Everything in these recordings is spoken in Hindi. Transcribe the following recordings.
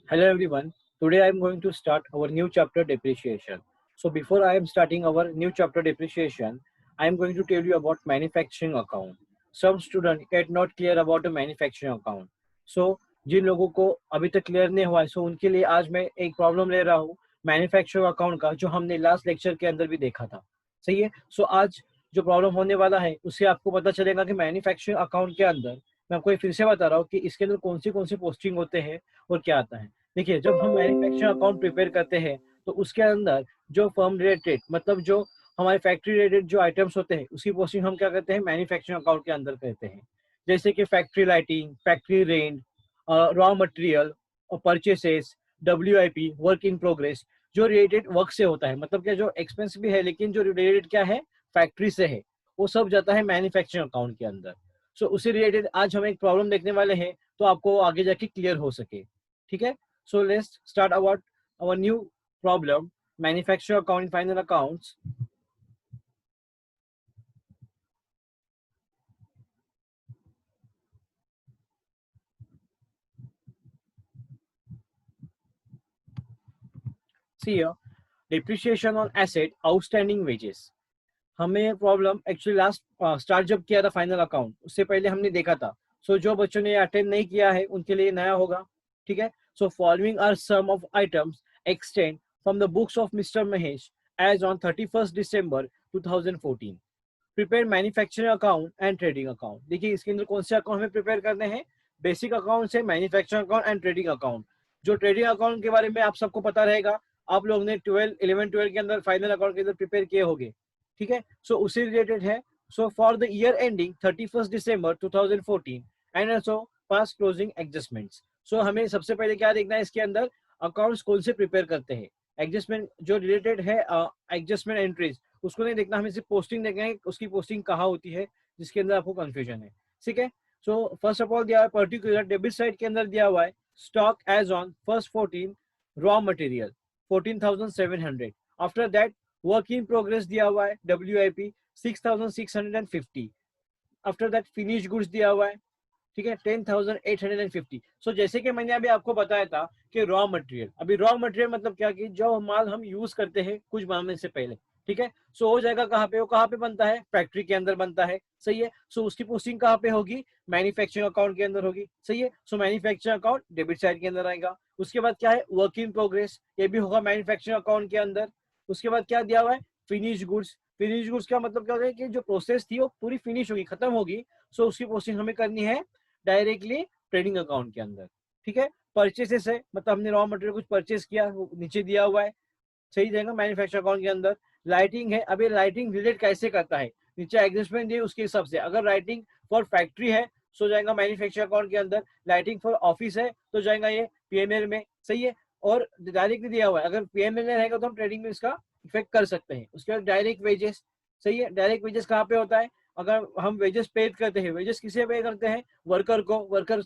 Hello everyone. Today I am going to start our new chapter depreciation. So before I am starting our new chapter depreciation, I am going to tell you about manufacturing account. Some student get not clear about the manufacturing account. So जिन लोगों को अभी तक क्लियर नहीं हुआ है सो उनके लिए आज मैं एक प्रॉब्लम ले रहा हूँ मैन्युफैक्चरिंग अकाउंट का जो हमने लास्ट लेक्चर के अंदर भी देखा था। सही है। सो आज जो प्रॉब्लम होने वाला है उससे आपको पता चलेगा कि मैन्युफैक्चरिंग अकाउंट के अंदर मैं आपको फिर से बता रहा हूँ कि इसके अंदर कौन सी पोस्टिंग होते हैं और क्या आता है। देखिए जब हम मैन्युफैक्चरिंग अकाउंट प्रिपेयर करते हैं तो उसके अंदर जो फर्म रिलेटेड मतलब जो हमारे फैक्ट्री रिलेटेड जो आइटम्स होते हैं उसकी पोस्टिंग हम क्या करते हैं मैन्युफैक्चरिंग अकाउंट के अंदर करते हैं। जैसे कि factory lighting, factory rent, raw material और purchases, WIP work in progress जो रिलेटेड वर्क से होता है, मतलब क्या जो एक्सपेंस भी है लेकिन जो रिलेटेड क्या है फैक्ट्री से है, वो सब जाता है मैन्युफैक्चरिंग अकाउंट के अंदर। सो उससे रिलेटेड आज हम एक प्रॉब्लम देखने वाले हैं तो आपको आगे जाके क्लियर हो सके। ठीक है। So let's start about our new problem, manufacturer account, final accounts. See here, depreciation on asset, outstanding wages. हमें प्रॉब्लम एक्चुअली लास्ट स्टार्ट जब किया था फाइनल अकाउंट उससे पहले हमने देखा था। सो जो बच्चों ने अटेंड नहीं किया है उनके लिए नया होगा। ठीक है। So following are some of items extend from the books of mister Mahesh as on 31st December 2014। Prepare manufacturing account and trading account. देखिए इसके अंदर कौन से अकाउंट हमें प्रिपेयर करने हैं, बेसिक अकाउंट से manufacturing account and trading account. जो ट्रेडिंग अकाउंट के बारे में आप सबको पता रहेगा, आप लोग ने 11 12 के अंदर फाइनल अकाउंट के अंदर प्रिपेयर किए होंगे। ठीक है। सो उसी रिलेटेड है। So for the year ending 31st December 2014 and also past closing adjustments. So हमें सबसे पहले क्या देखना है इसके अंदर, अकाउंट्स कौन से प्रिपेयर करते हैं। एडजस्टमेंट जो रिलेटेड है एडजस्टमेंट एंट्रीज उसको नहीं देखना, हमें सिर्फ पोस्टिंग देखना है उसकी पोस्टिंग कहाँ होती है जिसके अंदर आपको कंफ्यूजन है। ठीक है। सो फर्स्ट ऑफ ऑल दिया है पर्टिकुलर डेबिट साइड के अंदर दिया हुआ है stock as on first 14 raw material 14,700। After that work in progress दिया हुआ है WIP 6,650। After that finish goods दिया हुआ है, ठीक है, 10,850। सो जैसे कि मैंने अभी आपको बताया था कि रॉ मटेरियल, अभी रॉ मटेरियल मतलब क्या कि जो माल हम यूज करते हैं कुछ बनाने से पहले। ठीक है। सो हो जाएगा कहाँ पे, वो कहाँ पे बनता है, फैक्ट्री के अंदर बनता है। सही है। सो उसकी पोस्टिंग कहाँ पे होगी, मैन्युफैक्चरिंग अकाउंट के अंदर होगी। सही है। सो मैन्युफैक्चरिंग अकाउंट डेबिट साइड के अंदर आएगा। उसके बाद क्या है, वर्क इन प्रोग्रेस, ये भी होगा मैन्युफैक्चरिंग अकाउंट के अंदर। उसके बाद क्या दिया हुआ है, फिनिश गुड्स। फिनिश गुड्स का मतलब क्या होगा कि जो प्रोसेस थी वो पूरी फिनिश होगी, खत्म होगी। सो उसकी पोस्टिंग हमें करनी है डायरेक्टली ट्रेडिंग अकाउंट के अंदर। ठीक है। परचेसेस है मतलब हमने रॉ मटेरियल कुछ परचेस किया, नीचे दिया हुआ है, सही जाएगा मैन्युफैक्चर अकाउंट के अंदर। लाइटिंग है, अभी लाइटिंग रिलेट कैसे करता है, नीचे एडजस्टमेंट दिए उसके हिसाब से। अगर लाइटिंग फॉर फैक्ट्री है तो जाएगा मैन्युफैक्चर अकाउंट के अंदर, लाइटिंग फॉर ऑफिस है तो जाएगा ये PML में। सही है। और डायरेक्टली दिया हुआ है, अगर PML में रहेगा तो हम ट्रेडिंग में इसका इफेक्ट कर सकते हैं। उसके बाद डायरेक्ट वेजेस। सही है। डायरेक्ट वेजेस कहाँ पे होता है, अगर हम वेजेस पे करते हैं, वेजेस किसे पे करते हैं, वर्कर को। वर्कर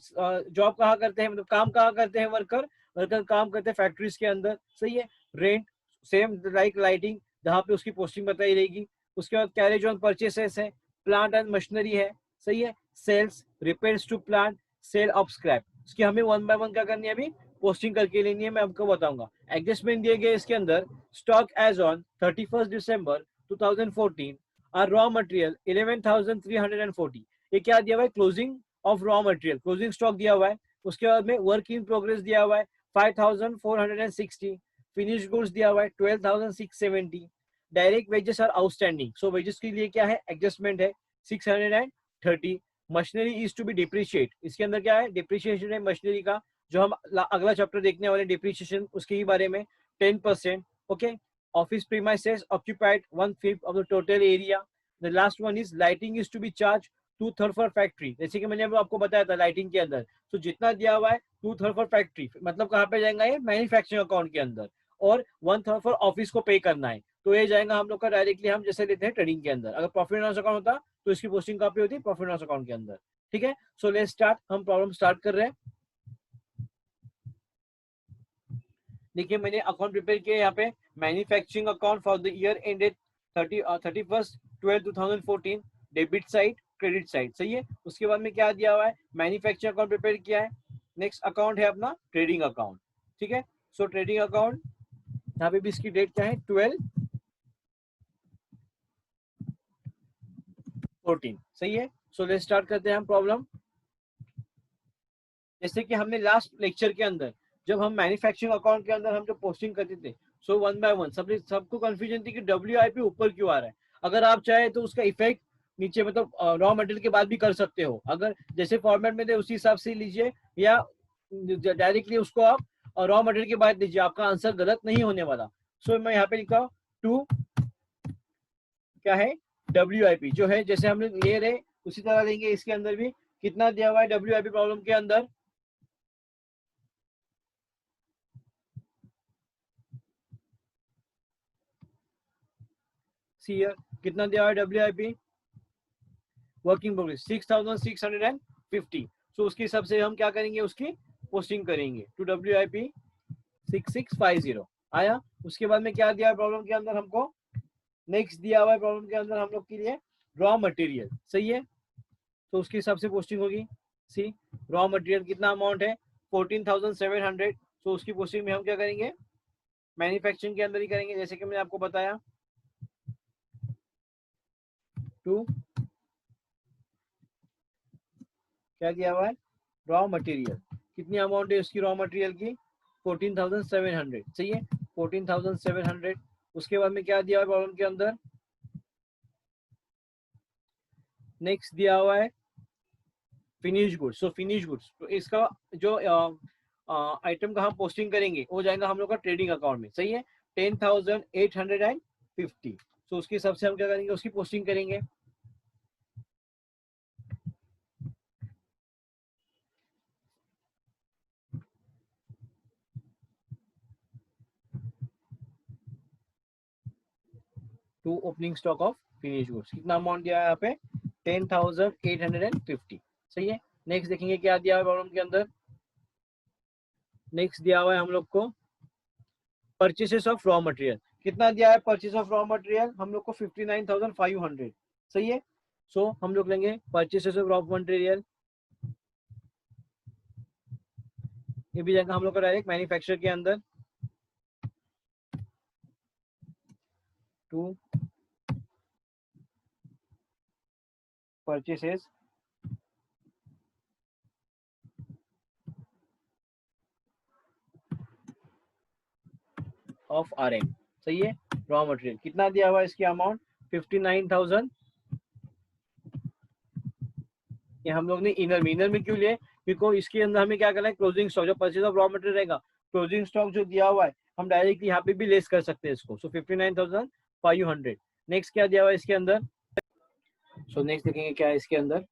जॉब कहाँ करते हैं, मतलब काम कहाँ करते हैं वर्कर, वर्कर काम करते हैं फैक्ट्रीज के अंदर। सही है। रेंट सेम लाइक लाइटिंग, जहाँ पे उसकी पोस्टिंग बताई रहेगी। उसके बाद कैरेज ऑन परचेसेस है, प्लांट एंड मशीनरी है। सही है। Sales, repairs to plant, sale of scrap, इसकी हमें वन बाय वन क्या करनी है, अभी पोस्टिंग करके लेनी है, मैं आपको बताऊंगा। एडजस्टमेंट दिए गए इसके अंदर, stock as on 31st December 2014 और रॉ मटेरियल 11,340। ये क्या दिया हुआ है, closing of raw material, closing stock दिया हुआ है। उसके बाद में वर्क इन प्रोग्रेस दिया हुआ है 5,460। फिनिश गुड्स दिया हुआ है 12,670। Direct wages are outstanding, so wages के लिए क्या है, एडजस्टमेंट है 630। Machinery is to be depreciate, इसके अंदर क्या है, डिप्रिशिएशन है मशीनरी का, जो हम अगला चैप्टर देखने वाले डिप्रिशिएशन उसके ही बारे में, 10%। Okay. Office premises occupied 1/5 of the total area. The last one is lighting is to be charged 2/3 for factory, जैसे कि मैंने आपको बताया था लाइटिंग के अंदर। तो जितना दिया हुआ है 2/3 for factory, मतलब कहाँ पे जाएगा ये, मैन्युफैक्चरिंग अकाउंट के अंदर। और 1/3 फॉर ऑफिस को पे करना है, तो ये जाएगा हम लोग का डायरेक्टली, हम जैसे लेते हैं ट्रेडिंग के अंदर। अगर प्रॉफिट एंड लॉस अकाउंट होता तो इसकी पोस्टिंग कहाँ पे होती, प्रॉफिट एंड लॉस अकाउंट के अंदर। ठीक है। सो लेट्स स्टार्ट, हम प्रॉब्लम स्टार्ट कर रहे हैं। देखिए मैंने अकाउंट प्रिपेयर किया यहाँ पे, manufacturing account for the year ended 31st 12 2014, debit side credit side. सही है। उसके बाद में क्या दिया हुआ है, मैन्युफैक्चरिंग अकाउंट प्रिपेयर किया है। नेक्स्ट अकाउंट है अपना ट्रेडिंग अकाउंट। ठीक है। सो ट्रेडिंग अकाउंट, यहाँ पे भी इसकी डेट क्या है, 12/14, सही है। सो लेट्स स्टार्ट करते हैं हम प्रॉब्लम। जैसे कि हमने लास्ट लेक्चर के अंदर जब हम मैन्युफैक्चरिंग अकाउंट के अंदर हम जो पोस्टिंग करते थे, सो वन बाय वन सबको कंफ्यूजन थी कि WIP ऊपर क्यों आ रहा है। अगर आप चाहे तो उसका इफेक्ट नीचे मतलब रॉ मटेरियल के बाद भी कर सकते हो, अगर जैसे फॉर्मेट में थे उसी हिसाब से लीजिए, या डायरेक्टली उसको आप रॉ मटेरियल के बाद लीजिए, आपका आंसर गलत नहीं होने वाला। सो मैं यहाँ पे लिखा 2 क्या है, WIP जो है जैसे हम ले रहे उसी तरह लेंगे। इसके अंदर भी कितना दिया हुआ है WIP प्रॉब्लम के अंदर, कितना दिया हुआ है WIP वर्किंग प्रोग्रेस 6650। सो उसके हिसाब से हम क्या करेंगे, उसकी पोस्टिंग करेंगे टू WIP 6650 आया। उसके बाद में क्या दिया है प्रॉब्लम के अंदर हमको, नेक्स्ट दिया हुआ है प्रॉब्लम के अंदर हम लोग के लिए रॉ मटेरियल, सही है। तो उसके हिसाब से पोस्टिंग होगी। सी रॉ मटेरियल कितना अमाउंट है 14,700। तो उसकी पोस्टिंग में हम क्या करेंगे, मैन्युफैक्चरिंग के अंदर ही करेंगे, जैसे कि मैंने आपको बताया। टू क्या दिया हुआ है, रॉ मटेरियल कितनी अमाउंट है उसकी रॉ मटेरियल की 14,700, सही है 14,700। उसके बाद में क्या दिया हुआ है प्रॉब्लम के अंदर, नेक्स्ट दिया हुआ है फिनिश गुड्स। सो फिनिश गुड्स, तो इसका जो आइटम का हम पोस्टिंग करेंगे वो जाएगा हम लोग का ट्रेडिंग अकाउंट में, सही है 10,850। तो उसके हिसाब से हम क्या करेंगे, उसकी पोस्टिंग करेंगे। To opening stock of finish goods, कितना अमाउंट दिया है यहाँ पे 10,850, सही है। नेक्स्ट देखेंगे क्या दिया है प्रॉब्लम के अंदर, नेक्स्ट दिया हुआ है हम लोग को परचेसेस ऑफ रॉ मटेरियल, कितना दिया है परचेस ऑफ रॉ मटेरियल हम लोग को 59,500, सही है। सो हम लोग लेंगे परचेसेस ऑफ रॉ मटेरियल, ये भी जाएगा हम लोग का डायरेक्ट मैन्युफैक्चर के अंदर। टू परचेसेस ऑफ RM, सही है। रॉ मटेरियल कितना दिया हुआ है इसकी अमाउंट 59,000। ये हम लोग ने इनर में क्यों लिए, क्योंकि इसके अंदर हमें क्या करना है, क्लोजिंग स्टॉक जो परचेज ऑफ रॉ मटेरियल रहेगा, क्लोजिंग स्टॉक जो दिया हुआ है हम डायरेक्टली यहाँ पे भी लेस कर सकते हैं इसको। सो 59,500। नेक्स्ट क्या दिया हुआ है इसके अंदर, सो नेक्स्ट देखेंगे क्या है इसके अंदर,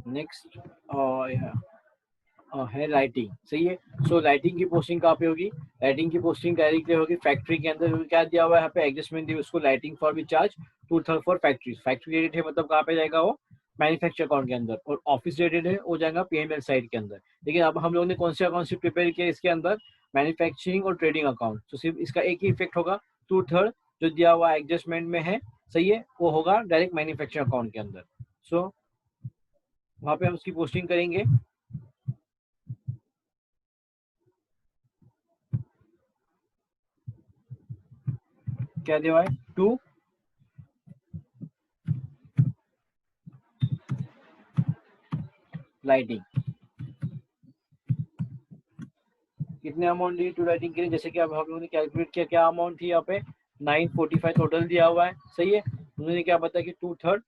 नेक्स्ट है लाइटिंग, सही है। सो लाइटिंग की पोस्टिंग कहाँ पे होगी, लाइटिंग की पोस्टिंग डायरेक्टली होगी फैक्ट्री के अंदर। क्या दिया हुआ है यहाँ पे एडजस्टमेंट दी उसको, लाइटिंग फॉर भी charge 2/3 for factory, factory rated है मतलब कहाँ पे जाएगा वो मैन्युफैक्चर अकाउंट के अंदर, और ऑफिस रेटेड है वो जाएगा PML साइड के अंदर। लेकिन अब हम लोगों ने कौन से अकाउंट से प्रिपेयर किया इसके अंदर, मैन्युफैक्चरिंग और ट्रेडिंग अकाउंट। तो सिर्फ इसका एक ही इफेक्ट होगा 2/3 जो दिया हुआ एडजस्टमेंट में है, सही है, वो होगा डायरेक्ट मैन्युफैक्चर अकाउंट के अंदर। सो वहां पे हम उसकी पोस्टिंग करेंगे। क्या दिया हुआ है, 2 लाइटिंग, कितने अमाउंट दी टू लाइटिंग के लिए, जैसे कि अब हम लोगों ने कैलकुलेट किया, क्या अमाउंट थी यहाँ पे 945 टोटल दिया हुआ है, सही है। उन्होंने क्या बताया कि 2/3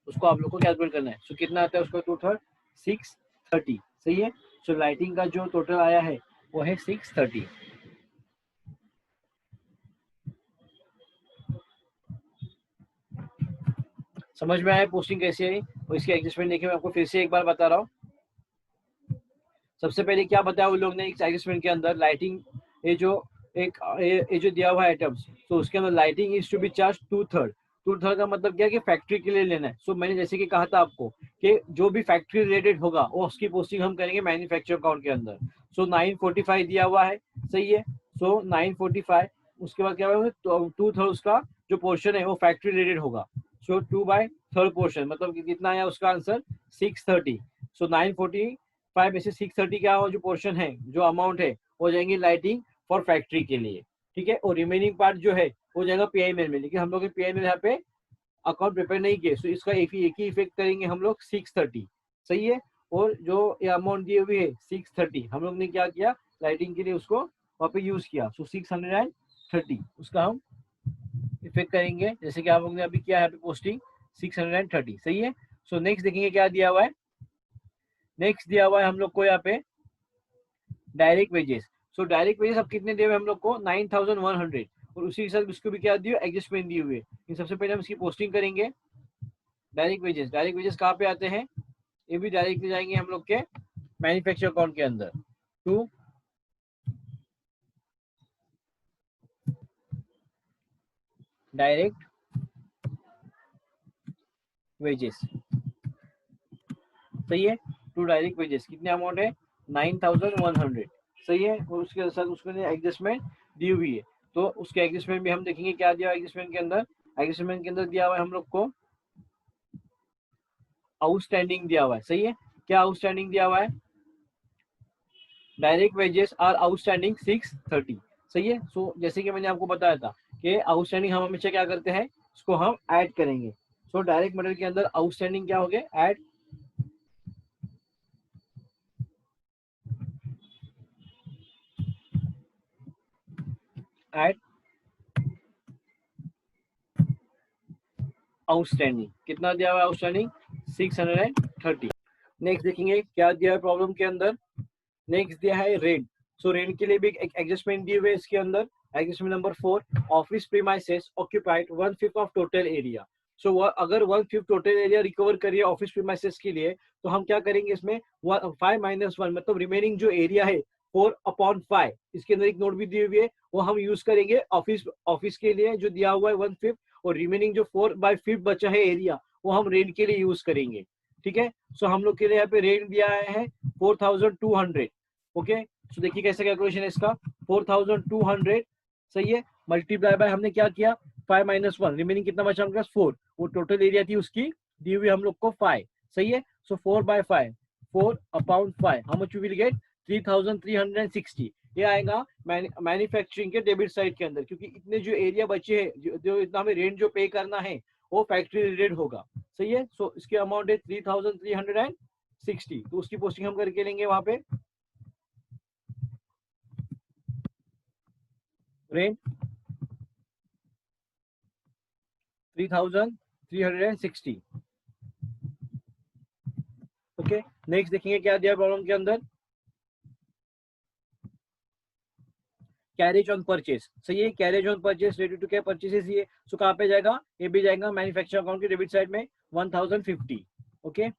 उसको आप लोग को कैलकुलेट करना है। सो कितना आता है उसको 2/3 630, सही है। सो लाइटिंग का जो टोटल आया है वो है 630। समझ में आया पोस्टिंग कैसे आई और इसकी एडजस्टमेंट देखिए, मैं आपको फिर से एक बार बता रहा हूँ। सबसे पहले क्या बताया उन लोग ने इस एडजस्टमेंट के अंदर, लाइटिंग ये जो ये जो दिया हुआ आइटम्स, तो उसके अंदर lighting is to be charge 2/3। 2/3 का मतलब क्या है कि फैक्ट्री के लिए लेना है। सो मैंने जैसे कि कहा था आपको कि जो भी फैक्ट्री रिलेटेड होगा वो उसकी पोस्टिंग हम करेंगे मैन्युफैक्चर अकाउंट के अंदर। सो 945 दिया हुआ है, सही है। सो 945 उसके बाद क्या होगा, तो 2/3 उसका जो पोर्शन है वो फैक्ट्री रिलेटेड होगा। सो 2/3 पोर्शन मतलब कितना आया उसका आंसर 630। सो 940 5 में से 630 क्या हो, जो पोर्शन है, जो अमाउंट है, हो जाएंगे लाइटिंग फॉर फैक्ट्री के लिए, ठीक है। और रिमेनिंग पार्ट जो है वो जाएगा पीआईएमएल में, लेकिन हम लोग पीआईएमएल यहाँ पे अकाउंट प्रिपेयर नहीं किए, तो इसका एक ही इफेक्ट करेंगे हम लोग 630, सही है। और जो ये अमाउंट दी हुई है 630, हम लोग ने क्या किया, लाइटिंग के लिए उसको वहाँ पे यूज किया, सो 630 उसका हम इफेक्ट करेंगे, जैसे कि आप लोग ने अभी किया है पोस्टिंग 630, सही है। सो नेक्स्ट देखेंगे क्या दिया हुआ है। नेक्स्ट दिया हुआ है हम लोग को यहाँ पे direct wages. So direct wages अब कितने दिए हुए हम लोग को, 9100, और उसी के साथ उसको भी क्या दिया, एडजस्टमेंट दी हुई है। इन सबसे पहले हम इसकी पोस्टिंग करेंगे। डायरेक्ट वेजेस कहाँ पे आते हैं, ये भी डायरेक्टली जाएंगे हम लोग के मैन्युफैक्चर अकाउंट के अंदर, टू डायरेक्ट वेजेस, सही है। टू डायरेक्ट वेजेस कितने अमाउंट है, 9100, सही है। और उसके साथ उसमें एडजस्टमेंट दी हुई है, तो उसके एडजस्टमेंट भी हम देखेंगे क्या दिया एडजस्टमेंट के अंदर। एडजस्टमेंट के अंदर दिया हुआ है हम लोग को आउटस्टैंडिंग दिया हुआ है, सही है। क्या आउटस्टैंडिंग दिया हुआ है, डायरेक्ट वेजेस आर आउटस्टैंडिंग 630, सही है। सो जैसे कि मैंने आपको बताया था कि आउटस्टैंडिंग हम हमेशा क्या करते हैं, इसको हम ऐड करेंगे। सो डायरेक्ट मटेरियल के अंदर आउटस्टैंडिंग क्या हो गए, ऐड आउटस्टैंडिंग कितना दिया हुआ है, आउटस्टैंडिंग 630। नेक्स्ट देखेंगे क्या दिया है प्रॉब्लम के अंदर। नेक्स्ट दिया है रेंट। सो रेंट के लिए भी एक एडजस्टमेंट दिए हुए इसके अंदर। Adjustment number 4, office premises occupied 1/5 of total area. So अगर 1/5 टोटल एरिया रिकवर करिए ऑफिस प्रीमाइसेस के लिए, तो हम क्या करेंगे इसमें 5 - 1, मतलब रिमेनिंग जो एरिया है 4/5, इसके अंदर एक नोट भी दी हुई है, वो हम यूज करेंगे ऑफिस के लिए जो दिया हुआ है 1/5, और रिमेनिंग जो 4/5 बचा है एरिया, वो हम रेंट के लिए यूज करेंगे, ठीक है। सो हम लोग के लिए यहाँ पे रेंट दिया है 4200, ओके। सो देखिए कैसे कैलकुलेशन है इसका, 4200, सही है, मल्टीप्लाई बाय हमने क्या किया 5 - 1, रिमेनिंग कितना बचा हमारे पास 4, वो टोटल एरिया थी उसकी दी हुई हम लोग को 5, सही है। So 4/5, 4/5, how much we will get 3360। ये आएगा मैन्युफैक्चरिंग के डेबिट साइड के अंदर, क्योंकि इतने जो एरिया बचे हैं, जो इतना हमें रेंट जो पे करना है वो फैक्ट्री रिलेटेड होगा, सही है। सो इसकी अमाउंट है 3360, तो उसकी पोस्टिंग हम करके लेंगे वहां पे, रेंट 3360, ओके। नेक्स्ट देखेंगे क्या दिया प्रॉब्लम के अंदर, कैरेज ऑन परचेज, सही है। Carriage on purchase ready to क्या परचेसेस, ये सो कहाँ पे जाएगा, ये भी जाएगा मैन्युफैक्चर अकाउंट के डेबिट साइड में 1050, ओके।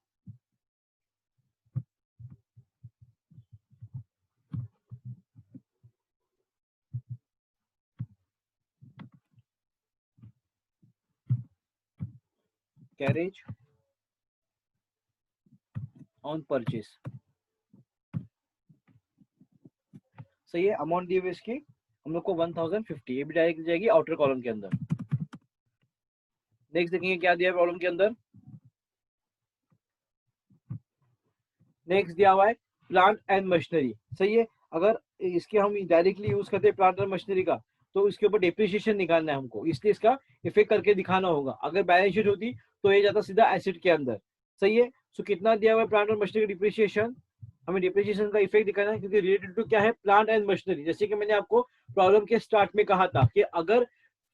कैरेज ऑन परचेज, सही है। अमाउंट दी हुई इसकी हम लोग को 1050, ये भी डायरेक्ट जाएगी आउटर कॉलम के अंदर। नेक्स्ट देखेंगे क्या दिया है प्रॉब्लम के अंदर। नेक्स्ट दिया हुआ है प्लांट एंड मशीनरी, सही है। अगर इसके हम डायरेक्टली यूज करते हैं प्लांट और मशीनरी का, तो इसके ऊपर डिप्रिसिएशन निकालना है हमको, इसलिए इसका इफेक्ट करके दिखाना होगा। अगर बैलेंस शीट होती तो ये जाता सीधा एसेट के अंदर, सही है। सो कितना दिया हुआ है प्लांट और मशीनरी डिप्रिसिएशन, हमें डिप्रिसिएशन का इफेक्ट दिखाना है, क्योंकि रिलेटेड टू क्या है, प्लांट एंड मशीनरी। जैसे कि मैंने आपको प्रॉब्लम के स्टार्ट में कहा था कि अगर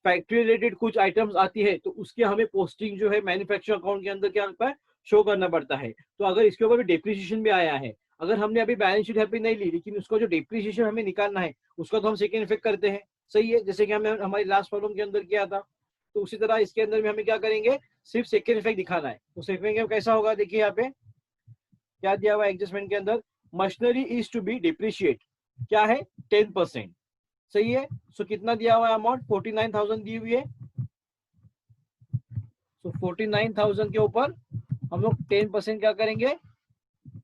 फैक्ट्री रिलेटेड कुछ आइटम्स आती है तो उसके हमें पोस्टिंग जो है मैन्युफैक्चर अकाउंट के अंदर क्या होता है, शो करना पड़ता है। तो अगर इसके ऊपर भी डिप्रिसिएशन भी आया है, अगर हमने अभी बैलेंस शीट यहाँ पे नहीं ली, लेकिन उसका जो डिप्रिसिएशन हमें निकालना है उसका तो हम सेकेंड इफेक्ट करते हैं, सही है, जैसे कि हमने हमारी लास्ट प्रॉब्लम के अंदर किया था। तो उसी तरह इसके अंदर भी हमें क्या करेंगे, सिर्फ सेकेंड इफेक्ट दिखाना है। तो सेकेंड कैसा होगा, देखिए यहाँ पे क्या दिया हुआ एडजस्टमेंट के अंदर, machinery is to be depreciate, क्या है 10%, सही है। सो कितना दिया हुआ है अमाउंट, 49,000 दी हुई है। सो 49,000 के ऊपर हम लोग 10% क्या करेंगे,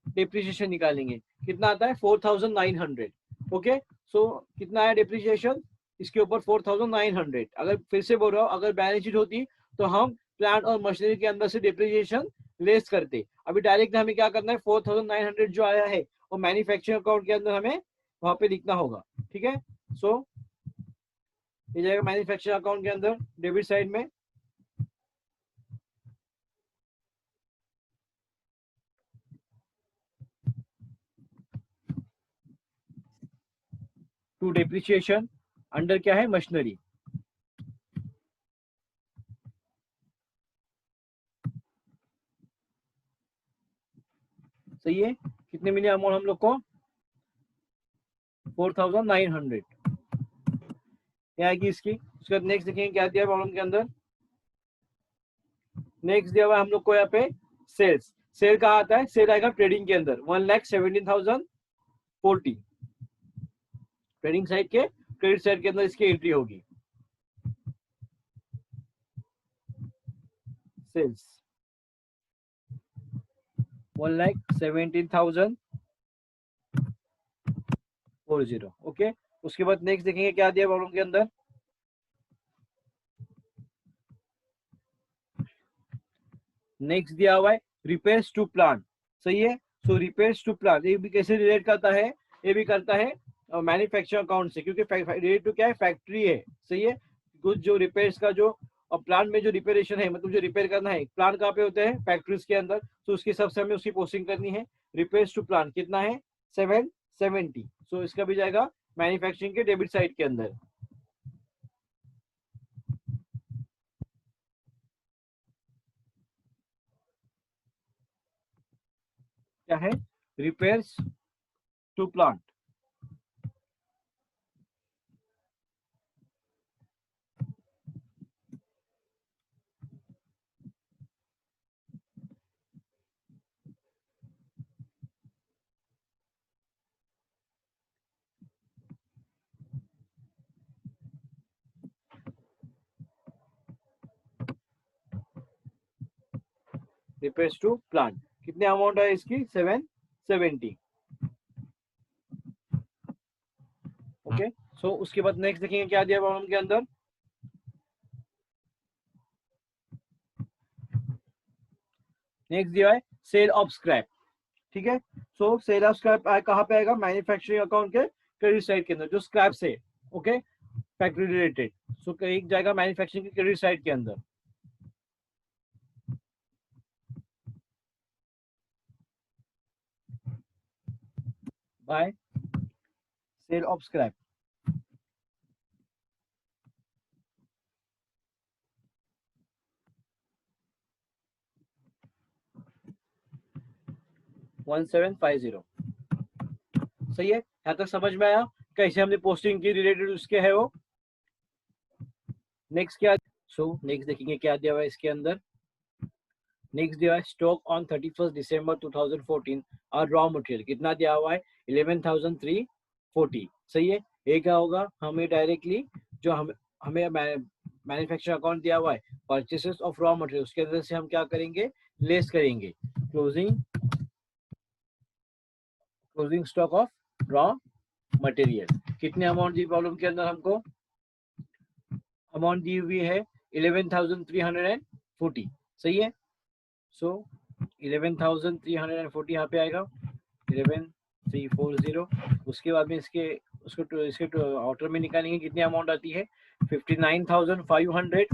डिप्रिसिएशन निकालेंगे। कितना आता है 4,900, ओके। सो कितना है डिप्रिसिएशन इसके ऊपर 4,900। अगर फिर से बोल रहा हूँ, अगर बैलेंस शीट होती तो हम प्लांट और मशीनरी के अंदर से डिप्रिसिएशन लेस करते। अभी डायरेक्ट हमें क्या करना है, 4900 जो आया है वो मैन्युफैक्चरिंग अकाउंट के अंदर हमें वहां पे लिखना होगा। ठीक है, सो ये जाएगा मैन्युफैक्चरिंग अकाउंट के अंदर डेबिट साइड में। टू डेप्रिसिएशन अंडर क्या है, मशीनरी। सही है, कितने मिले अमाउंट हम लोग को, 4900 क्या आएगी इसकी। उसके बाद नेक्स्ट देखेंगे क्या दिया प्रॉब्लम के अंदर। नेक्स्ट दिया हुआ हम लोग को यहाँ पे सेल्स। सेल कहाँ आता है, सेल आएगा ट्रेडिंग के अंदर 1,17,040। ट्रेडिंग साइड के क्रेडिट साइड के अंदर इसकी एंट्री होगी। सेल्स 1,17,040। ओके, उसके बाद नेक्स्ट देखेंगे क्या दिया प्रॉब्लम के अंदर। नेक्स्ट दिया हुआ है रिपेयर्स टू प्लांट। सही है, सो रिपेयर्स टू प्लांट ये भी कैसे रिलेट करता है, ये भी करता है मैन्युफैक्चरिंग अकाउंट से, क्योंकि रिलेट टू क्या है, फैक्ट्री है। सही है, कुछ जो रिपेयर्स का जो और प्लांट में जो रिपेयरेशन है, मतलब जो रिपेयर करना है, प्लांट कहाँ पे होते हैं, फैक्ट्रीज के अंदर। तो उसके हिसाब से हमें उसकी पोस्टिंग करनी है। रिपेयर्स टू प्लांट कितना है, 770। सो इसका भी जाएगा मैन्युफैक्चरिंग के डेबिट साइड के अंदर। क्या है, repairs to plant. Repairs to plant कितने अमाउंट है इसकी, 770। ओके, सो उसके बाद नेक्स्ट देखेंगे क्या दिया प्रॉब्लम के अंदर। नेक्स्ट दिया है सेल ऑफ स्क्रैप। ठीक है, सो सेल ऑफ स्क्रैप कहाँ पे आएगा, मैन्युफैक्चरिंग अकाउंट के क्रेडिट साइड के अंदर, जो स्क्रैप से ओके फैक्ट्री रिलेटेड। सो एक जाएगा मैन्युफैक्चरिंग के क्रेडिट साइड के अंदर by sale of scrap. One seven five zero. सही है, यहाँ तक समझ में आया कैसे हमने पोस्टिंग की, रिलेटेड उसके है वो। नेक्स्ट क्या, सो नेक्स्ट देखेंगे क्या दिया हुआ है इसके अंदर। नेक्स्ट दिया है स्टॉक ऑन 31 दिसंबर 2014 और रॉ मटेरियल कितना दिया हुआ है, 11,340। सही है, ये क्या होगा, हमें डायरेक्टली जो हमें मैन्युफैक्चरिंग अकाउंट दिया हुआ है, परचेसेस ऑफ रॉ मटेरियल, उसके अंदर से हम क्या करेंगे, लेस करेंगे closing stock of raw material. कितने अमाउंट दी प्रॉब्लम के अंदर हमको, अमाउंट दी हुई है 11,340। सही है, सो 11,340 यहाँ पे आएगा, 11,340। उसके बाद में इसके आउटर में निकालेंगे, कितनी अमाउंट आती है, 59,500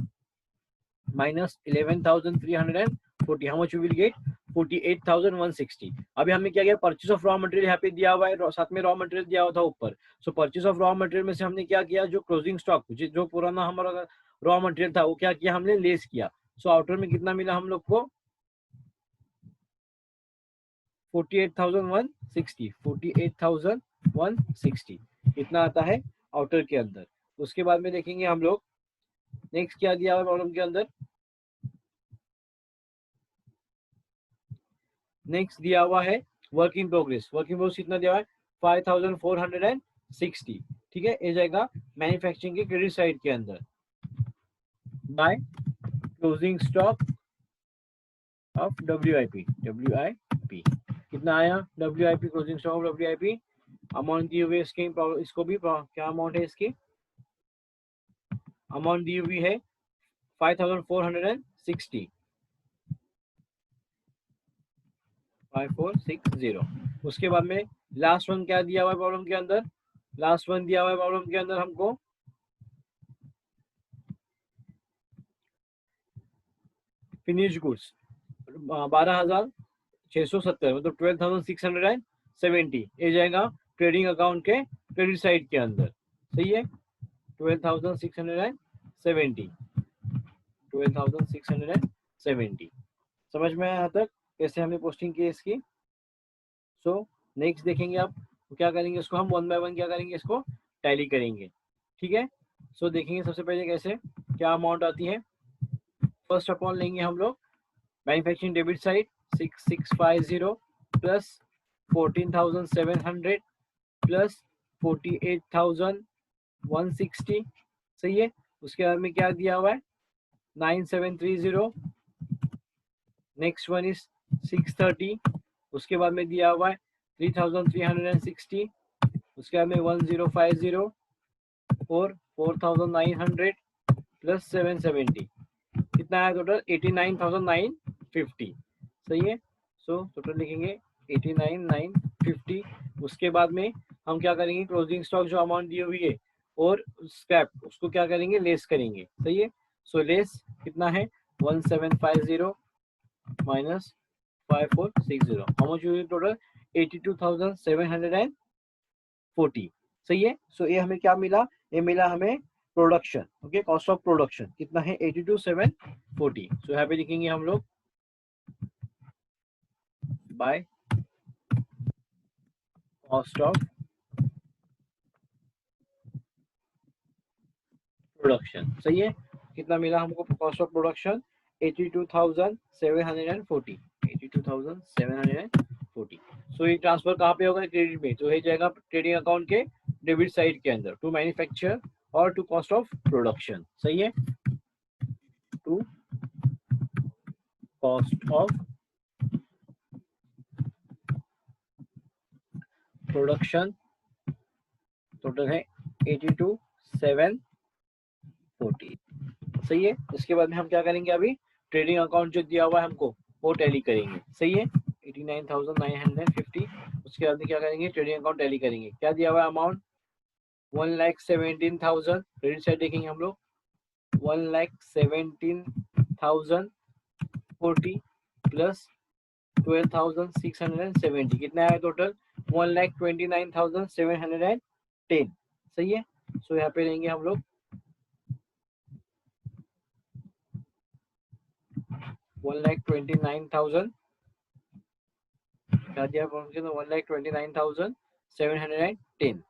minus 11,340, how much we will get, 48,160। अभी हमने क्या किया, परचेज ऑफ रॉ मटेरियल यहाँ पे दिया हुआ है, साथ में रॉ मटेरियल दिया हुआ था ऊपर। सो परचेज ऑफ रॉ मटेरियल में से हमने क्या किया, जो क्लोजिंग स्टॉक जो पुराना हमारा रॉ मटेरियल था वो क्या किया, हमने लेस किया। सो आउटर में कितना मिला हम लोग को, 48,160। 48,160 इतना आता है आउटर के अंदर। उसके बाद में देखेंगे हम लोग नेक्स्ट क्या दिया हुआ प्रॉब्लम के अंदर। नेक्स्ट दिया हुआ है work in progress. Work in progress कितना दिया हुआ है, 5,460। ठीक है, ये जाएगा मैन्युफैक्चरिंग के क्रेडिट साइड के अंदर by closing stock of WIP। WIP कितना आया, WIP closing stock of WIP amount दी हुई है इसकी, इसको भी क्या अमाउंट है इसकी, अमाउंट दी हुई है 5,460। 5460। उसके बाद में लास्ट वन क्या दिया हुआ है प्रॉब्लम के अंदर, लास्ट वन दिया हुआ है प्रॉब्लम के अंदर हमको फिनिश गुड्स 12,670 मतलब 12,670 ये जाएगा ट्रेडिंग अकाउंट के क्रेडिट साइड के अंदर। सही है, 12,670 12,670 समझ में आया यहाँ तक कैसे हमने पोस्टिंग की इसकी। सो नेक्स्ट देखेंगे आप तो क्या करेंगे, इसको हम वन बाय वन क्या करेंगे, इसको टैली करेंगे। ठीक है, सो देखेंगे सबसे पहले कैसे क्या अमाउंट आती है। फर्स्ट ऑफ ऑल लेंगे हम लोग manufacturing debit side 6650 plus 14,700 plus 48,160। सही है, उसके बाद में क्या दिया हुआ है 9730। Next one is 630। उसके बाद में दिया हुआ है 3,360। उसके बाद में 1050 और 4,900 प्लस 770 कितना है टोटल 89,950। सही है, सो टोटल लिखेंगे 89,950। उसके बाद में हम क्या करेंगे क्लोजिंग स्टॉक जो अमाउंट दी हुई है और स्क्रैप उसको क्या करेंगे लेस करेंगे। सही है, सो लेस कितना है 1750 माइनस 5460 हाउ मच हुई टोटल 82,740। सही है, सो ये हमें क्या मिला, ये मिला हमें production. Okay, cost of production कितना है 82,740। सो यहाँ पे लिखेंगे हम लोग बाय कॉस्ट ऑफ प्रोडक्शन। सही है, कितना मिला हमको कॉस्ट ऑफ प्रोडक्शन 82,740 82,740। सो ये ट्रांसफर कहाँ पे होगा क्रेडिट में, तो ये जाएगा ट्रेडिंग अकाउंट के डेबिट साइड के अंदर टू मैन्युफैक्चर और टू कॉस्ट ऑफ प्रोडक्शन। सही है, to cost of production total है 82,740। सही है, इसके बाद में हम क्या करेंगे अभी ट्रेडिंग अकाउंट जो दिया हुआ है हमको वो टैली करेंगे। सही है, 89,950। उसके बाद में क्या करेंगे ट्रेडिंग अकाउंट टैली करेंगे। क्या दिया हुआ है अमाउंट 1,17,000। क्रेडिट साइड देखेंगे हम लोग 1,17,040 प्लस 12,670 कितना है टोटल 1,29,710। सही है, सो यहाँ पे लेंगे हम लोग 1,29,000 क्या दिया 1,29,710 710।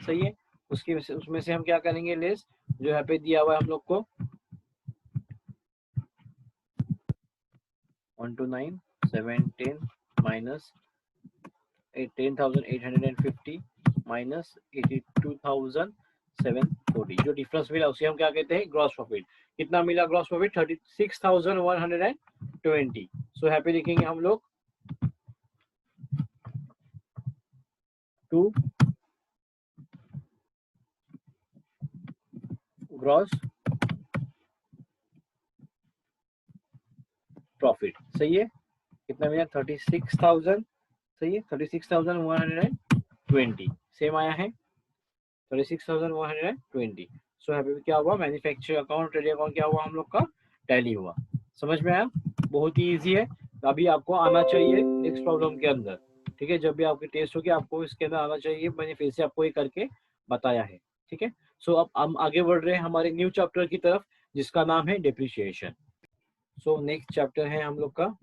सही है, उसमें से हम क्या करेंगे लेस जो यहाँ पे दिया हुआ है हम लोग को 129,710 माइनस 10,850 माइनस 82,740 जो डिफरेंस मिला उसे हम क्या कहते हैं ग्रॉस प्रॉफिट। कितना मिला ग्रॉस प्रॉफिट 36,120। सो यहाँ पे लिखेंगे हम लोग टू ग्रॉस प्रॉफिट। सही है, कितना मिला 36,000। सही है, 36,120 सेम आया है 36,120। सो यहाँ पे क्या हुआ मैन्युफैक्चर अकाउंट ट्रेडिंग अकाउंट क्या हुआ हम लोग का टैली हुआ। समझ में आया, बहुत ही इजी है, अभी आपको आना चाहिए नेक्स्ट प्रॉब्लम के अंदर। ठीक है, जब भी आपकी टेस्ट होगी आपको इसके अंदर आना चाहिए, मैंने फिर से आपको ये करके बताया है। ठीक है, सो अब हम आगे बढ़ रहे हैं हमारे न्यू चैप्टर की तरफ जिसका नाम है डेप्रिसिएशन। सो नेक्स्ट चैप्टर है हम लोग का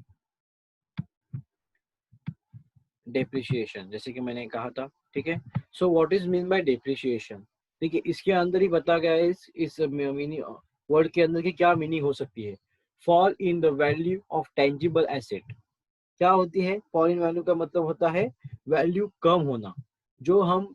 डेप्रिसिएशन, जैसे कि मैंने कहा था। ठीक है, so what is mean by depreciation. देखिए इसके अंदर ही बता गया है इस मीनिंग वर्ड के अंदर की क्या मीनिंग हो सकती है। Fall in the value of tangible asset क्या होती है, फॉल इन वैल्यू का मतलब होता है वैल्यू कम होना। जो हम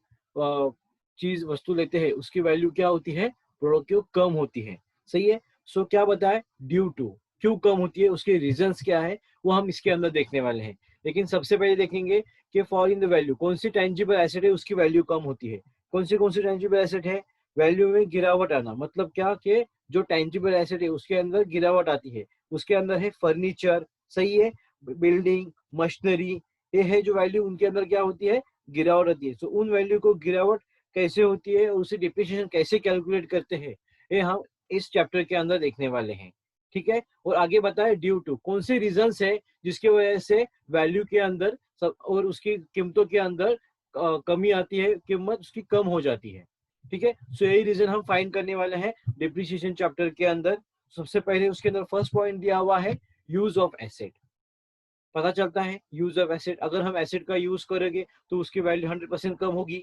चीज वस्तु लेते हैं उसकी वैल्यू क्या होती है प्रोडक्ट की कम होती है। सही है, सो क्या बताए ड्यू टू क्यों कम होती है उसके रीजंस क्या है वो हम इसके अंदर देखने वाले हैं। लेकिन सबसे पहले देखेंगे कि फॉल इन द वैल्यू कौन सी टेंजिबल एसेट है उसकी वैल्यू कम होती है। कौन सी टेंजिबल एसेट है, वैल्यू में गिरावट आना मतलब क्या कि जो टेंजिबल एसेट है उसके अंदर गिरावट आती है। उसके अंदर है फर्नीचर, सही है। बिल्डिंग, मशीनरी, ये है जो वैल्यू, उनके अंदर क्या होती है, गिरावट आती है। तो उन वैल्यू को गिरावट कैसे होती है और उसे डिप्रिसिएशन कैसे कैलकुलेट करते हैं, ये हम इस चैप्टर के अंदर देखने वाले हैं। ठीक है। और आगे बताए ड्यू टू, कौन से रीजंस है जिसकी वजह से वैल्यू के अंदर सब और उसकी कीमतों के अंदर कमी आती है, कीमत उसकी कम हो जाती है। ठीक है। सो यही रीजन हम फाइंड करने वाले हैं डिप्रिसिएशन चैप्टर के अंदर। सबसे पहले उसके अंदर फर्स्ट पॉइंट दिया हुआ है यूज ऑफ एसेट। पता चलता है यूज ऑफ एसेट, अगर हम एसेट का यूज करेंगे तो उसकी वैल्यू 100% कम होगी।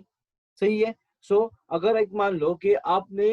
सही है। सो अगर एक मान लो कि आपने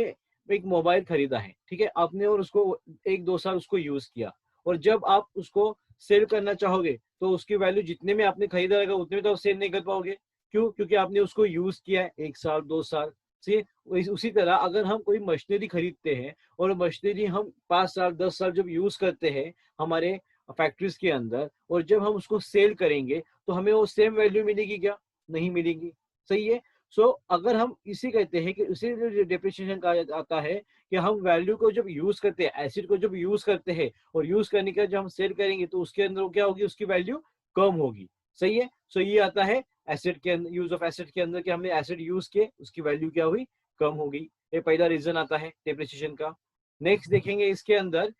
एक मोबाइल खरीदा है, ठीक है, आपने और उसको 1-2 साल उसको यूज किया, और जब आप उसको सेल करना चाहोगे तो उसकी वैल्यू जितने में आपने खरीदा रहेगा उतने में तो आप सेल नहीं कर पाओगे। क्यों? क्योंकि आपने उसको यूज किया है 1 साल 2 साल से। उसी तरह अगर हम कोई मशीनरी खरीदते हैं और मशीनरी हम 5 साल 10 साल जब यूज करते हैं हमारे फैक्ट्रीज के अंदर, और जब हम उसको सेल करेंगे तो हमें वो सेम वैल्यू मिलेगी क्या? नहीं मिलेगी। सही है। सो अगर हम इसी कहते हैं कि इसी डिप्रिसिएशन कहा जाता है कि हम वैल्यू को जब यूज करते हैं, एसिड को जब यूज करते हैं और यूज करने के जब हम सेल करेंगे तो उसके अंदर क्या होगी, उसकी वैल्यू कम होगी। सही है। सो ये आता है एसिड के अंदर, यूज ऑफ एसिड के अंदर, कि हमने एसिड यूज किए उसकी वैल्यू क्या हुई, कम हो गई। ये पहला रीजन आता है डिप्रिसिएशन का। नेक्स्ट देखेंगे इसके अंदर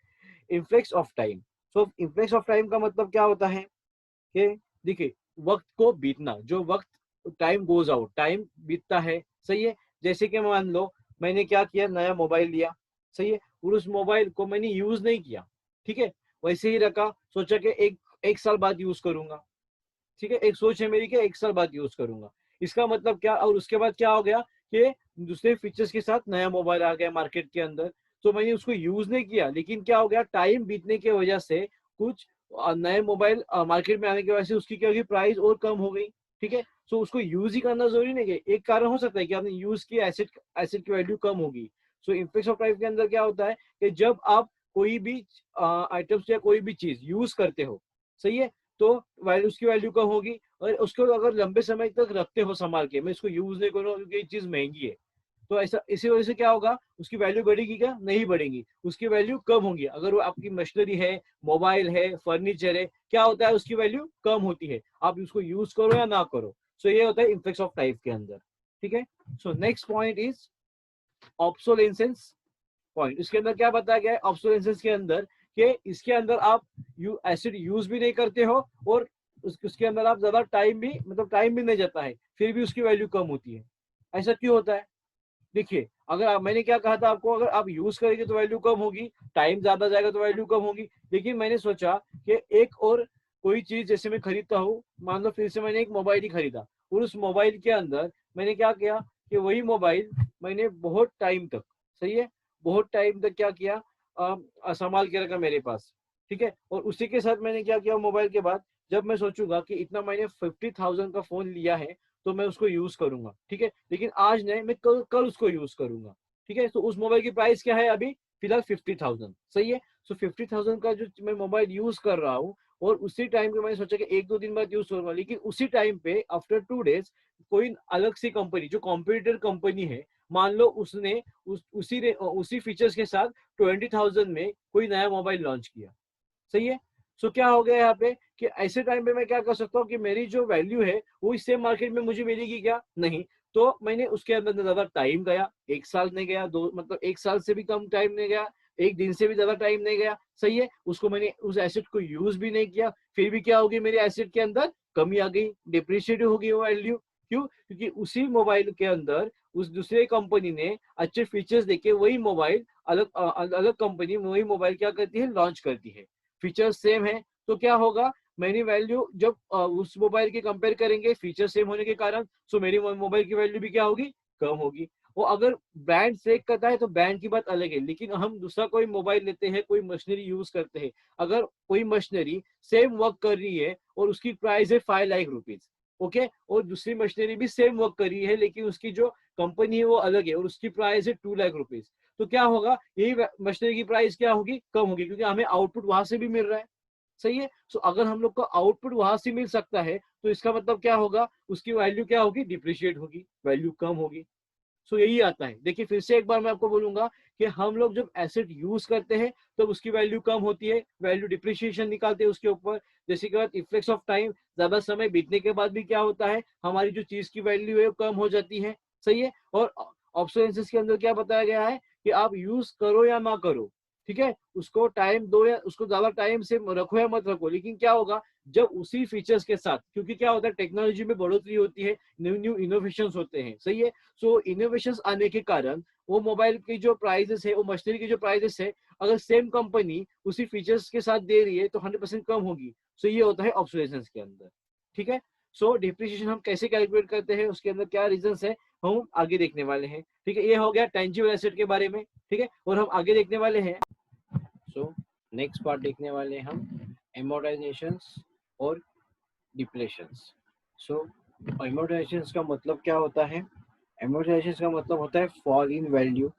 influx of time. So influx of time का मतलब क्या होता है कि देखिए, वक्त को बीतना, जो वक्त, टाइम गोज आउट, टाइम बीतता है। सही है। जैसे कि मान लो मैंने क्या किया, नया मोबाइल लिया। सही है। और उस मोबाइल को मैंने यूज नहीं किया। ठीक है। वैसे ही रखा, सोचा कि एक एक साल बाद यूज करूंगा। ठीक है। एक सोच है मेरी कि 1 साल बाद यूज करूंगा। इसका मतलब क्या, और उसके बाद क्या हो गया कि दूसरे फीचर्स के साथ नया मोबाइल आ गया मार्केट के अंदर। तो मैंने उसको यूज नहीं किया, लेकिन क्या हो गया, टाइम बीतने की वजह से कुछ नए मोबाइल मार्केट में आने की वजह से उसकी क्या होगी, प्राइस और कम हो गई। ठीक है। सो उसको यूज ही करना जरूरी नहीं है। एक कारण हो सकता है कि आपने यूज किया, एसिड एसिड की वैल्यू कम होगी। सो इम्पैक्ट ऑफ टाइम के अंदर क्या होता है कि जब आप कोई भी आइटम्स या कोई भी चीज यूज करते हो, सही है, तो वैल्यू, उसकी वैल्यू कम होगी। और उसको अगर लंबे समय तक रखते हो संभाल के, मैं इसको यूज नहीं करूँगा क्योंकि ये चीज महंगी है, तो ऐसा, इसी वजह से क्या होगा, उसकी वैल्यू बढ़ेगी क्या? नहीं बढ़ेगी, उसकी वैल्यू कम होगी। अगर वो आपकी मशीनरी है, मोबाइल है, फर्नीचर है, क्या होता है, उसकी वैल्यू कम होती है, आप उसको यूज करो या ना करो। सो ये होता है इम्पैक्ट ऑफ टाइम के अंदर। ठीक है। So next point is obsolescence point. इसके अंदर क्या बताया गया है ऑब्सोलेसेंस के अंदर, कि इसके अंदर आप एसिड यूज भी नहीं करते हो, और उसके अंदर आप ज्यादा टाइम भी, मतलब टाइम भी नहीं जाता है, फिर भी उसकी वैल्यू कम होती है। ऐसा क्यों होता है? देखिए, अगर आप, मैंने क्या कहा था आपको, अगर आप यूज करेंगे तो वैल्यू कम होगी, टाइम ज्यादा जाएगा तो वैल्यू कम होगी। लेकिन मैंने सोचा कि एक और कोई चीज जैसे मैं खरीदता हूँ, मान लो फिर से मैंने एक मोबाइल ही खरीदा, और उस मोबाइल के अंदर मैंने क्या किया कि वही मोबाइल मैंने बहुत टाइम तक, सही है, बहुत टाइम तक क्या किया, संभाल के रखा मेरे पास। ठीक है। और उसी के साथ मैंने क्या किया, मोबाइल के बाद जब मैं सोचूंगा कि इतना मैंने 50,000 का फोन लिया है तो मैं उसको यूज करूंगा। ठीक है। लेकिन आज नहीं, मैं कल कल उसको यूज करूंगा। ठीक है। तो उस मोबाइल की प्राइस क्या है अभी फिलहाल, 50,000। सही है। सो 50,000 का जो मैं मोबाइल यूज कर रहा हूँ, और उसी टाइम पे मैंने सोचा कि 1-2 दिन बाद यूज करूंगा, लेकिन उसी टाइम पे आफ्टर 2 डेज कोई अलग सी कंपनी, जो कॉम्पिटिटर कंपनी है, मान लो उसने उसी फीचर्स के साथ 20,000 में कोई नया मोबाइल लॉन्च किया। सही है। सो क्या हो गया यहाँ पे कि ऐसे टाइम पे मैं क्या कर सकता हूँ कि मेरी जो वैल्यू है वो इस सेम मार्केट में मुझे मिलेगी क्या? नहीं। तो मैंने उसके अंदर ज्यादा टाइम गया, 1 साल नहीं गया, दो, मतलब 1 साल से भी कम टाइम नहीं गया, एक दिन से भी ज्यादा टाइम नहीं गया। सही है। उसको मैंने, उस एसेट को यूज भी नहीं किया, फिर भी क्या होगी, मेरे एसेट के अंदर कमी आ गई, डिप्रिशिएट होगी वो वैल्यू। क्यों? क्योंकि उसी मोबाइल के अंदर उस दूसरे कंपनी ने अच्छे फीचर्स देके वही मोबाइल, अलग कंपनी वही मोबाइल क्या करती है, लॉन्च करती है। फीचर्स सेम है, तो क्या होगा, मेरी वैल्यू जब उस मोबाइल के कंपेयर करेंगे फीचर सेम होने के कारण, सो मेरी मोबाइल की वैल्यू भी क्या होगी, कम होगी। वो अगर ब्रांड सेक करता है तो ब्रांड की बात अलग है, लेकिन हम दूसरा कोई मोबाइल लेते हैं, कोई मशीनरी यूज करते हैं, अगर कोई मशीनरी सेम वर्क कर रही है और उसकी प्राइस है 5 लाख रुपीज, ओके, और दूसरी मशीनरी भी सेम वर्क कर रही है लेकिन उसकी जो कंपनी है वो अलग है और उसकी प्राइस है 2 लाख रुपीज, तो क्या होगा, यही मशीनरी की प्राइस क्या होगी, कम होगी, क्योंकि हमें आउटपुट वहां से भी मिल रहा है। सही है। सो अगर हम लोग को आउटपुट वहां से मिल सकता है तो इसका मतलब क्या होगा, उसकी वैल्यू क्या होगी, डिप्रिशिएट होगी, वैल्यू कम होगी। सो यही आता है। देखिए फिर से एक बार मैं आपको बोलूंगा कि हम लोग जब एसेट यूज करते हैं तब उसकी वैल्यू कम होती है, वैल्यू डिप्रिशिएशन निकालते हैं उसके ऊपर। जैसे कि बात इफेक्ट्स ऑफ टाइम, ज्यादा समय बीतने के बाद भी क्या होता है, हमारी जो चीज की वैल्यू है वो कम हो जाती है, सही है। और ऑब्सोलेंसेस के अंदर क्या बताया गया है कि आप यूज करो या ना करो, ठीक है, उसको टाइम दो या उसको ज्यादा टाइम से रखो या मत रखो, लेकिन क्या होगा जब उसी फीचर्स के साथ, क्योंकि क्या होता है टेक्नोलॉजी में बढ़ोतरी होती है, न्यू न्यू इनोवेशन होते हैं, सही है। सो इनोवेशन आने के कारण वो मोबाइल की जो प्राइजेस है, वो मशीनरी की जो प्राइजेस है, अगर सेम कंपनी उसी फीचर्स के साथ दे रही है तो 100% कम होगी। सो ये होता है ऑब्सोलेसेंस के अंदर, ठीक है। सो डिप्रिसिएशन हम कैसे कैलकुलेट करते हैं, उसके अंदर क्या रीजंस है, हम आगे देखने वाले हैं, ठीक है। ये हो गया टेंजिबल एसेट के बारे में, ठीक है। और हम आगे देखने वाले हैं, सो नेक्स्ट पार्ट देखने वाले हैं हम एमोर्टाइजेशंस और डिप्लेशंस। सो एमोर्टाइजेशंस का मतलब क्या होता है, एमोर्टाइजेशंस का मतलब होता है फॉल इन वैल्यू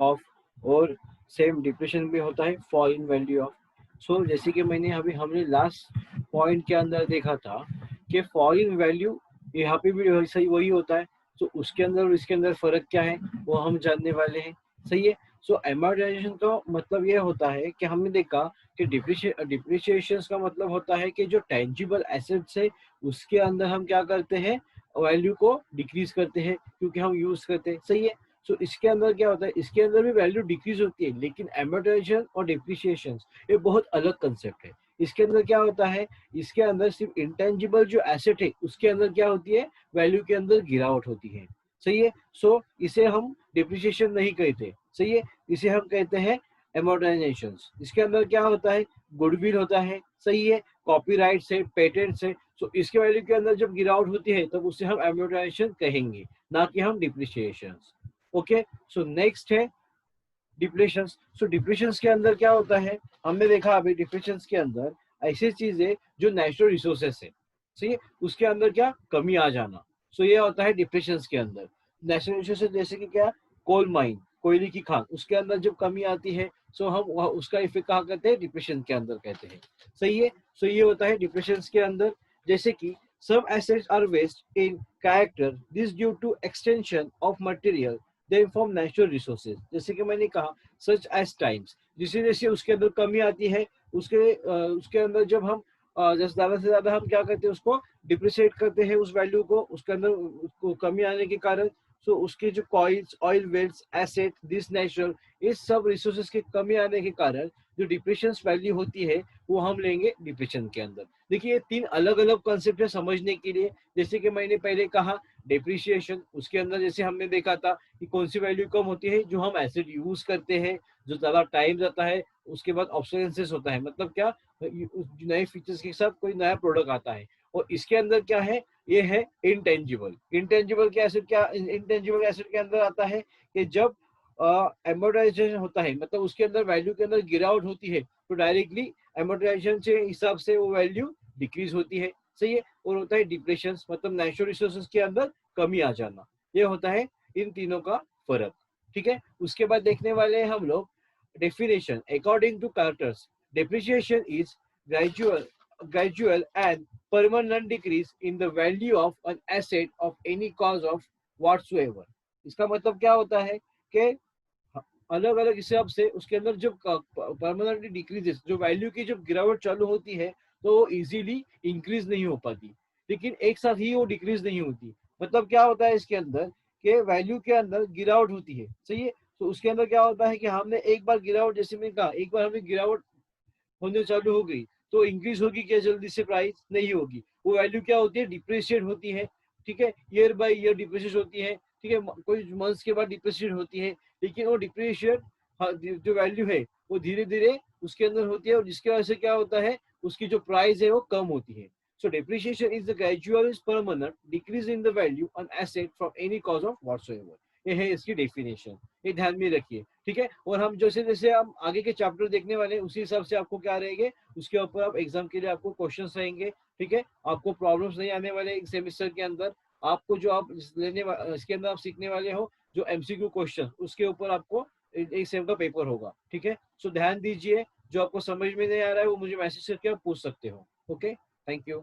ऑफ, और सेम डिप्रेशन भी होता है फॉल इन वैल्यू ऑफ। सो जैसे कि मैंने अभी हमने लास्ट पॉइंट के अंदर देखा था कि फॉल इन वैल्यू यहाँ पे भी सही वही होता है। तो उसके अंदर और इसके अंदर फर्क क्या है वो हम जानने वाले हैं, सही है। सो एमोर्टाइजेशन का मतलब ये होता है कि हमने देखा कि डिप्रिशिएशन का मतलब होता है कि जो टेंजिबल एसेट्स है उसके अंदर हम क्या करते हैं, वैल्यू को डिक्रीज करते हैं क्योंकि हम यूज करते हैं, सही है। सो इसके अंदर क्या होता है, इसके अंदर भी वैल्यू डिक्रीज होती है, लेकिन एमोर्टाइजेशन और डिप्रिशिएशन ये बहुत अलग कंसेप्ट है। इसके अंदर क्या होता है, इसके अंदर सिर्फ इंटेंजिबल जो एसेट है उसके अंदर क्या होती है, वैल्यू के अंदर गिरावट होती है, सही है। सो इसे हम डिप्रिशिएशन नहीं कहते, सही है, इसे हम कहते हैं एमोर्टाइजेशन। इसके अंदर क्या होता है, गुडविल होता है, सही है, कॉपीराइट से, पेटेंट से। सो इसके वैल्यू के अंदर जब गिरावट होती है तब उसे हम एमोर्टाइजेशन कहेंगे, ना कि हम डिप्रिशिएशन। ओके, सो नेक्स्ट है डिप्रेशंस। सो डिप्रेशंस के अंदर क्या होता है, हमने देखा अभी डिप्रेशंस के अंदर ऐसी चीजें जो नेचुरल रिसोर्सेस है, सही है, उसके अंदर क्या कमी आ जाना। सो ये होता है डिप्रेशंस के अंदर। नेचुरल रिसोर्सेस जैसे कि क्या, कोल माइन, कोयले की खान, उसके अंदर जब कमी आती है सो हम उसका इफेक्ट कहाँ कहते हैं, डिप्रेशन के अंदर कहते हैं, सही है। सो ये होता है डिप्रेशंस के अंदर। जैसे कि some assets are waste in character this due to extension of material they inform natural resources। जैसे कि मैंने कहा सच एज टाइम्स, जिसे जैसे उसके अंदर कमी आती है उसके अंदर जब हम जैसे ज्यादा से ज्यादा हम क्या करते हैं, उसको डिप्रिशिएट करते हैं उस वैल्यू को, उसके अंदर उसको कमी आने के कारण। सो उसके जो coils, oil wells, asset, this natural, इस सब रिसोर्सेज के कमी आने के कारण जो डिप्रेशन वैल्यू होती है वो हम लेंगे डिप्रेशन के अंदर। देखिए ये तीन अलग अलग कॉन्सेप्ट है समझने के लिए। जैसे कि मैंने पहले कहा डिप्रिशिएशन, उसके अंदर जैसे हमने देखा था कि कौन सी वैल्यू कम होती है, जो हम एसिड यूज करते हैं, जो ज्यादा टाइम जाता है। उसके बाद ऑब्सोलेंसेस होता है, मतलब क्या, नए फीचर्स के साथ कोई नया प्रोडक्ट आता है। और इसके अंदर क्या है, ये है इंटेंजिबल। इंटेंजिबल के एसिड क्या, इंटेंजिबल एसिड के अंदर आता है कि जब एमोर्टाइजेशन होता है, मतलब उसके अंदर वैल्यू के अंदर गिरावट होती है, तो डायरेक्टली एमोर्टाइजेशन के हिसाब से वो वैल्यू डिक्रीज होती है, सही है। और होता है डिप्रेशन, मतलब नेचुरल रिसोर्सेज के अंदर कमी आ जाना। ये होता है इन तीनों का फर्क, ठीक है। उसके बाद देखने वाले हैं हम लोग definition according to Carter's. Depreciation is gradual and permanent decrease in the value of an asset of any cause of whatsoever। इसका मतलब क्या होता है कि अलग अलग हिसाब से उसके अंदर जब परमानेंटली डिक्रीजेस, जो वैल्यू की जब गिरावट चालू होती है तो वो इजीली इंक्रीज नहीं हो पाती, लेकिन एक साथ ही वो डिक्रीज नहीं होती। मतलब क्या होता है इसके अंदर कि वैल्यू के अंदर गिरावट होती है, सही है। तो उसके अंदर क्या होता है कि हमने एक बार गिरावट, जैसे मैंने कहा एक बार हमें गिरावट होने चालू हो गई तो इंक्रीज होगी क्या जल्दी से, प्राइस नहीं होगी। वो वैल्यू क्या होती है, डिप्रिशिएट होती है, ठीक है, ईयर बाय ईयर डिप्रिशिएट होती है, ठीक है, कोई मंथ्स के बाद डिप्रिशिएट होती है। लेकिन वो डिप्रिशिएट जो वैल्यू है वो धीरे धीरे उसके अंदर होती है, और जिसकी वजह से क्या होता है, उसकी जो प्राइस है वो कम होती है। So depreciation is the gradual is permanent decrease in the value on asset from any cause of whatsoever. ये है इसकी डेफिनेशन, ये ध्यान में रखिए, ठीक है। और हम जैसे जैसे हम आगे के चैप्टर देखने वाले हैं उसी हिसाब से आपको क्या रहेंगे, उसके ऊपर आप एग्जाम के लिए आपको क्वेश्चंस रहेंगे, ठीक है। आपको प्रॉब्लम्स नहीं आने वाले एक सेमेस्टर के अंदर। आपको जो आप इसके अंदर आप सीखने वाले हो जो एमसीक्यू क्वेश्चन, उसके ऊपर आपको एक सेम का पेपर होगा, ठीक है। सो ध्यान दीजिए, जो आपको समझ में नहीं आ रहा है वो मुझे मैसेज करके आप पूछ सकते हो। Okay, thank you.